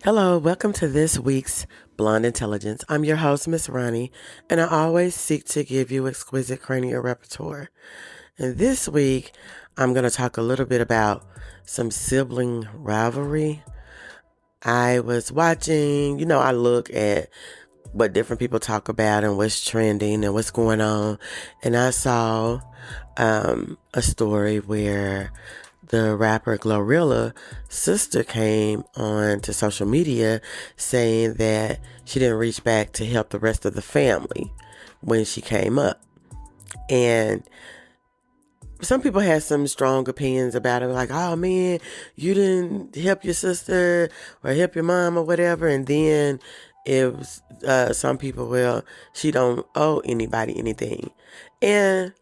Hello, welcome to this week's Blonde Intelligence. I'm your host, Miss Ronnie, and I always seek to give you exquisite cranial repertoire. And this week, I'm going to talk a little bit about some sibling rivalry. I was watching, I look at what different people talk about and what's trending and what's going on. And I saw a story where the rapper Glorilla's sister came on to social media saying that she didn't reach back to help the rest of the family when she came up. And some people had some strong opinions about it, like, oh man, you didn't help your sister or help your mom or whatever. And then it was some people, well, she don't owe anybody anything. And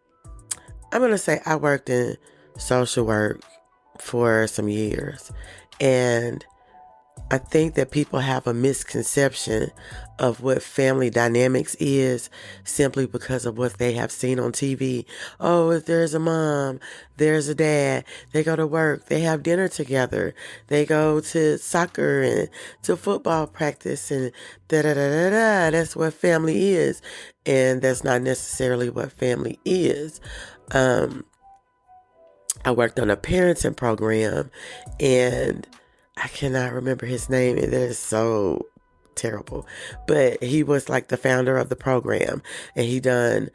I'm going to say I worked in social work for some years, and I think that people have a misconception of what family dynamics is simply because of what they have seen on TV. Oh, if there's a mom, there's a dad, they go to work, they have dinner together, they go to soccer and to football practice, and da-da-da-da-da. That's what family is. And that's not necessarily what family is. I worked on a parenting program, and I cannot remember his name. It is so terrible. But he was like the founder of the program, and he done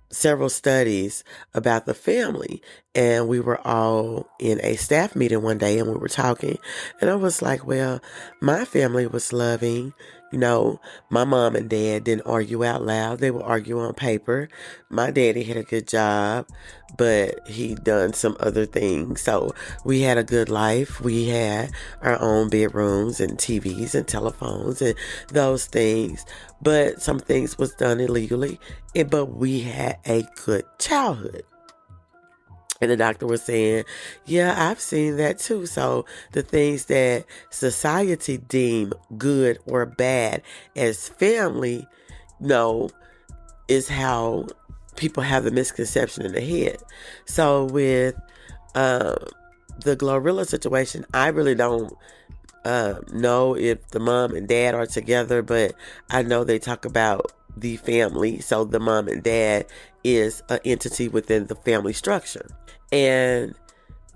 several studies about the family. And we were all in a staff meeting one day, and we were talking. And I was like, well, my family was loving. My mom and dad didn't argue out loud. They would argue on paper. My daddy had a good job, but he done some other things. So we had a good life. We had our own bedrooms and TVs and telephones and those things. But some things was done illegally. But we had a good childhood. And the doctor was saying, yeah, I've seen that too. So the things that society deem good or bad as family, is how people have the misconception in their head. So with the Glorilla situation, I really don't know if the mom and dad are together, but I know they talk about the family. So the mom and dad is an entity within the family structure. And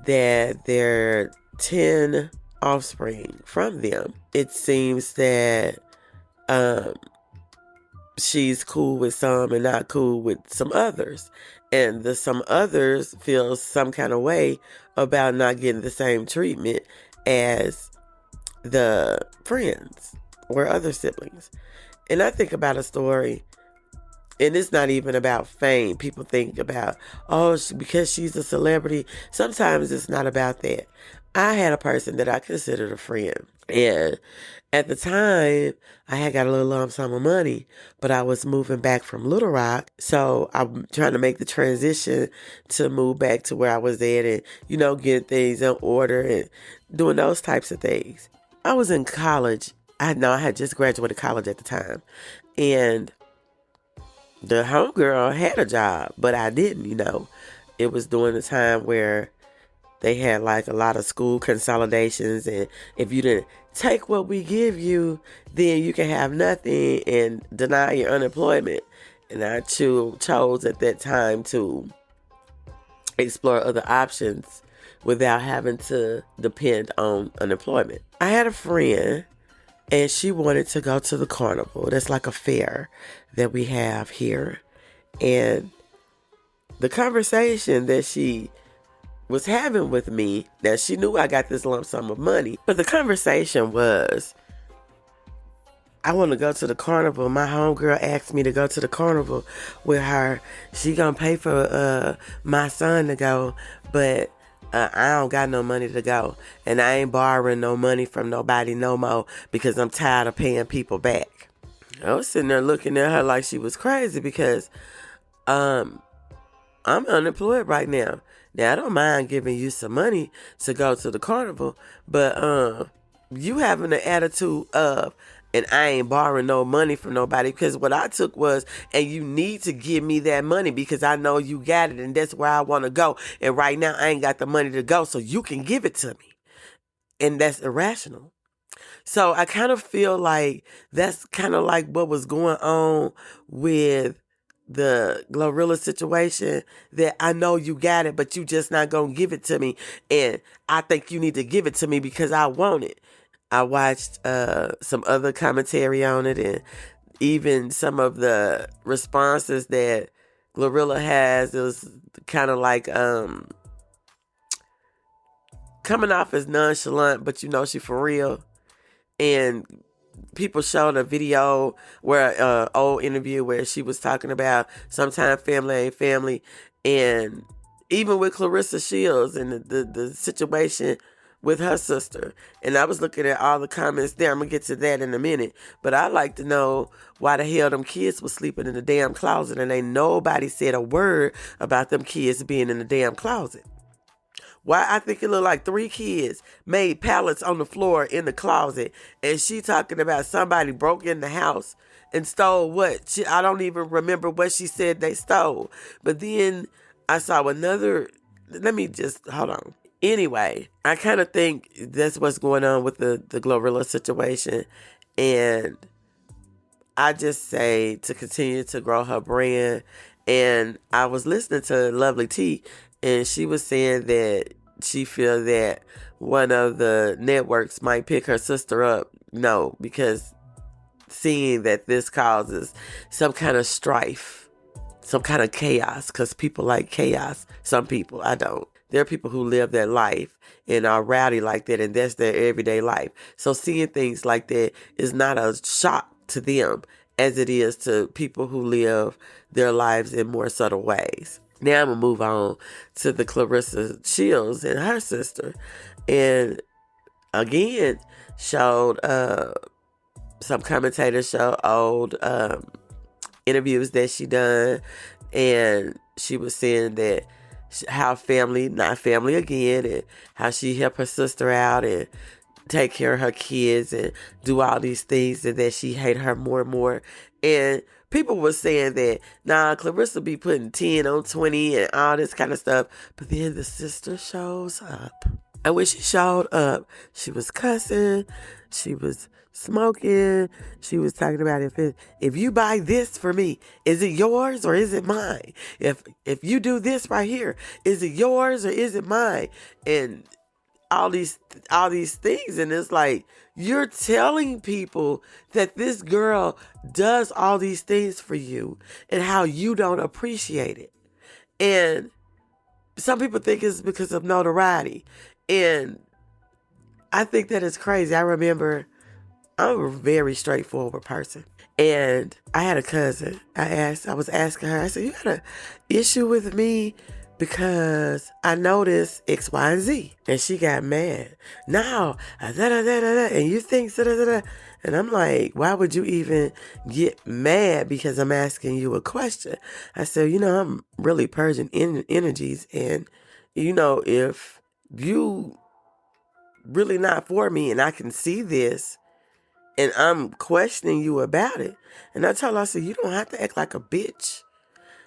that there are 10 offspring from them. It seems that she's cool with some and not cool with some others. And some others feel some kind of way about not getting the same treatment as the friends or other siblings. And I think about a story, and it's not even about fame. People think about, because she's a celebrity. Sometimes it's not about that. I had a person that I considered a friend. And at the time, I had got a little lump sum of money, but I was moving back from Little Rock. So I'm trying to make the transition to move back to where I was at and, get things in order and doing those types of things. I was in college. I had just graduated college at the time. And the homegirl had a job, but I didn't, It was during the time where they had like a lot of school consolidations, and if you didn't take what we give you, then you can have nothing and deny your unemployment. And I chose at that time to explore other options without having to depend on unemployment. I had a friend, and she wanted to go to the carnival. That's like a fair that we have here. And the conversation that she was having with me, that she knew I got this lump sum of money, but the conversation was, I want to go to the carnival. My homegirl asked me to go to the carnival with her. She gonna pay for my son to go, but I don't got no money to go, and I ain't borrowing no money from nobody no more because I'm tired of paying people back. I was sitting there looking at her like she was crazy because I'm unemployed right now. Now, I don't mind giving you some money to go to the carnival, but you having the attitude of, and I ain't borrowing no money from nobody, because what I took was, and you need to give me that money because I know you got it and that's where I want to go. And right now I ain't got the money to go, so you can give it to me. And that's irrational. So I kind of feel like that's kind of like what was going on with the Glorilla situation, that I know you got it, but you just not going to give it to me. And I think you need to give it to me because I want it. I watched some other commentary on it, and even some of the responses that Glorilla has. It was kind of like coming off as nonchalant, but you know she for real. And people showed a video where old interview where she was talking about sometimes family ain't family, and even with Clarissa Shields and the situation with her sister. And I was looking at all the comments there. I'm gonna get to that in a minute, but I'd like to know why the hell them kids was sleeping in the damn closet and ain't nobody said a word about them kids being in the damn closet. Why? I think it looked like 3 kids made pallets on the floor in the closet, and she talking about somebody broke in the house and stole what? I don't even remember what she said they stole. But then I saw another. Let me just hold on. Anyway, I kind of think that's what's going on with the Glorilla situation, and I just say to continue to grow her brand. And I was listening to Lovely T, and she was saying that she feel that one of the networks might pick her sister up. No, because seeing that this causes some kind of strife, some kind of chaos, because people like chaos. Some people, I don't. There are people who live their life and are rowdy like that, and that's their everyday life. So seeing things like that is not a shock to them as it is to people who live their lives in more subtle ways. Now I'm going to move on to the Clarissa Shields and her sister. And again, showed some commentators show old interviews that she done. And she was saying that how family, not family again, and how she helped her sister out and take care of her kids and do all these things, and that she hate her more and more. And people were saying that, nah, Clarissa be putting 10 on 20 and all this kind of stuff. But then the sister shows up. And when she showed up, she was cussing, she was smoking, she was talking about if you buy this for me, is it yours or is it mine? If you do this right here, is it yours or is it mine? And all these things, and it's like, you're telling people that this girl does all these things for you and how you don't appreciate it. And some people think it's because of notoriety, and I think that is crazy. I remember, I'm a very straightforward person, and I had a cousin. I was asking her, I said, you got an issue with me because I noticed X, Y, and Z. And she got mad. No, and you think da. And I'm like, why would you even get mad because I'm asking you a question? I said, I'm really purging energies. And, if you really not for me and I can see this and I'm questioning you about it. And I told her, I said, you don't have to act like a bitch.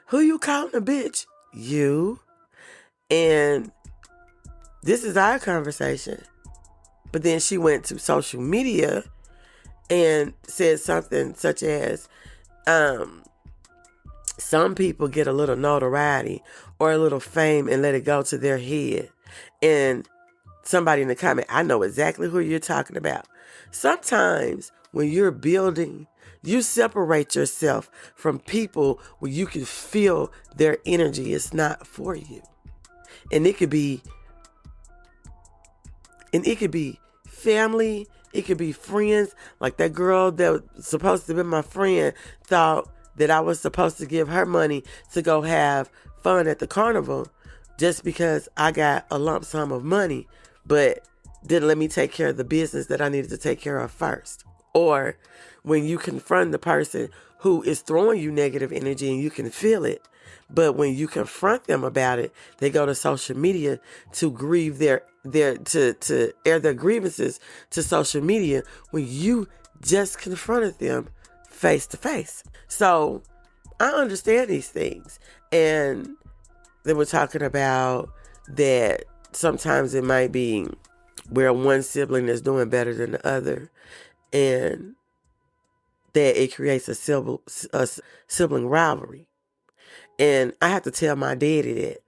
Who you calling a bitch? You. And this is our conversation. But then she went to social media and said something such as, some people get a little notoriety or a little fame and let it go to their head. And somebody in the comment, I know exactly who you're talking about. Sometimes when you're building, you separate yourself from people where you can feel their energy is not for you. And it could be family, it could be friends. Like that girl that was supposed to be my friend thought that I was supposed to give her money to go have fun at the carnival just because I got a lump sum of money, but didn't let me take care of the business that I needed to take care of first. Or when you confront the person who is throwing you negative energy and you can feel it, but when you confront them about it, they go to social media to grieve to air their grievances to social media when you just confronted them face to face. So I understand these things. And they were talking about that sometimes it might be where one sibling is doing better than the other, and that it creates a sibling rivalry. And I have to tell my daddy that.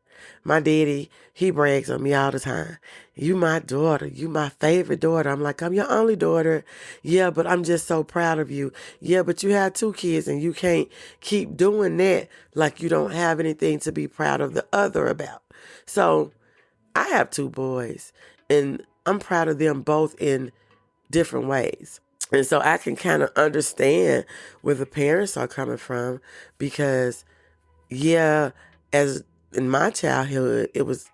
My daddy, he brags on me all the time. You my daughter. You my favorite daughter. I'm like, I'm your only daughter. Yeah, but I'm just so proud of you. Yeah, but you have 2 kids and you can't keep doing that like you don't have anything to be proud of the other about. So I have 2 boys and I'm proud of them both in different ways. And so I can kind of understand where the parents are coming from because, yeah, as in my childhood, it was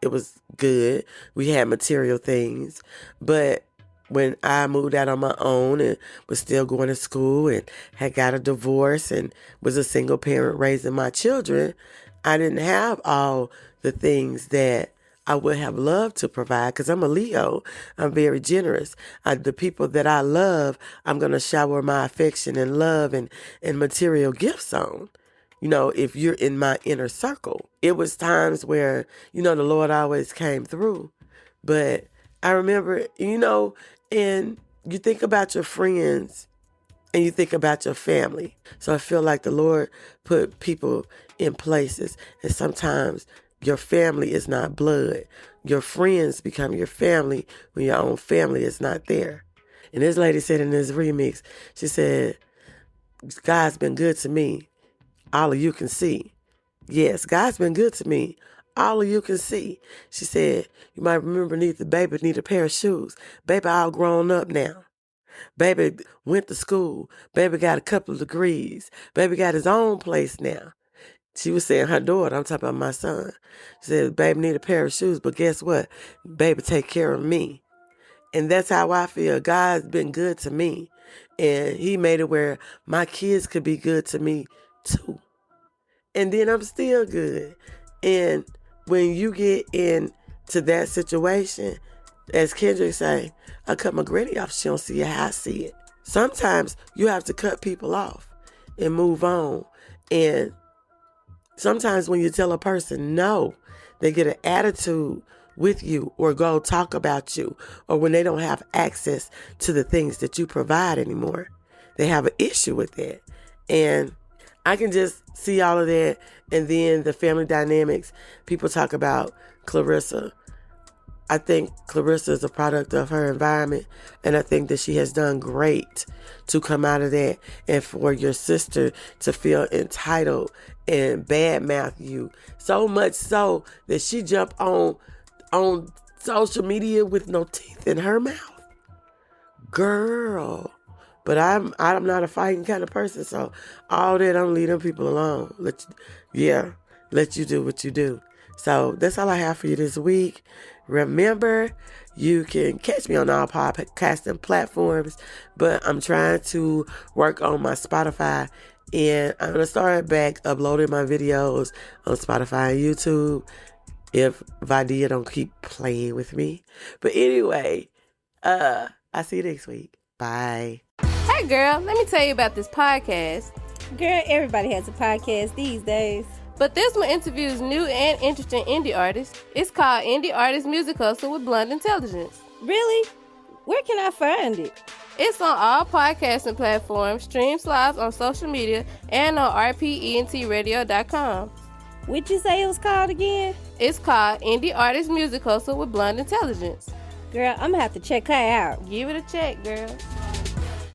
good. We had material things. But when I moved out on my own and was still going to school and had got a divorce and was a single parent raising my children, I didn't have all the things that I would have loved to provide because I'm a Leo. I'm very generous. The people that I love, I'm going to shower my affection and love and material gifts on. You know, if you're in my inner circle. It was times where, you know, the Lord always came through. But I remember, you know, and you think about your friends and you think about your family. So I feel like the Lord put people in places. And sometimes your family is not blood. Your friends become your family when your own family is not there. And this lady said in this remix, she said, God's been good to me. All of you can see. Yes, God's been good to me. All of you can see. She said, you might remember baby need a pair of shoes. Baby all grown up now. Baby went to school. Baby got a couple of degrees. Baby got his own place now. She was saying her daughter, I'm talking about my son. She said, baby need a pair of shoes, but guess what? Baby take care of me. And that's how I feel. God's been good to me. And he made it where my kids could be good to me too. And then I'm still good. And when you get into that situation, as Kendrick say, I cut my granny off, she don't see it how I see it. Sometimes you have to cut people off and move on. And sometimes when you tell a person no, they get an attitude with you or go talk about you, or when they don't have access to the things that you provide anymore, they have an issue with that. And I can just see all of that. And then the family dynamics, people talk about Clarissa. I think Clarissa is a product of her environment, and I think that she has done great to come out of that. And for your sister to feel entitled and badmouth you, so much so that she jumped on social media with no teeth in her mouth. Girl. But I'm not a fighting kind of person, so all that, I'm leave them people alone. Let you do what you do. So that's all I have for you this week. Remember, you can catch me on all podcasting platforms, but I'm trying to work on my Spotify, and I'm going to start back uploading my videos on Spotify and YouTube if Vidia don't keep playing with me. But anyway, I'll see you next week. Bye. Hey girl, let me tell you about this podcast. Girl, everybody has a podcast these days. But this one interviews new and interesting indie artists. It's called Indie Artist Music Hustle with Blunt Intelligence. Really? Where can I find it? It's on all podcasting platforms, streams live on social media, and on rpentradio.com. What'd you say it was called again? It's called Indie Artist Music Hustle with Blunt Intelligence. Girl, I'm gonna have to check her out. Give it a check, girl.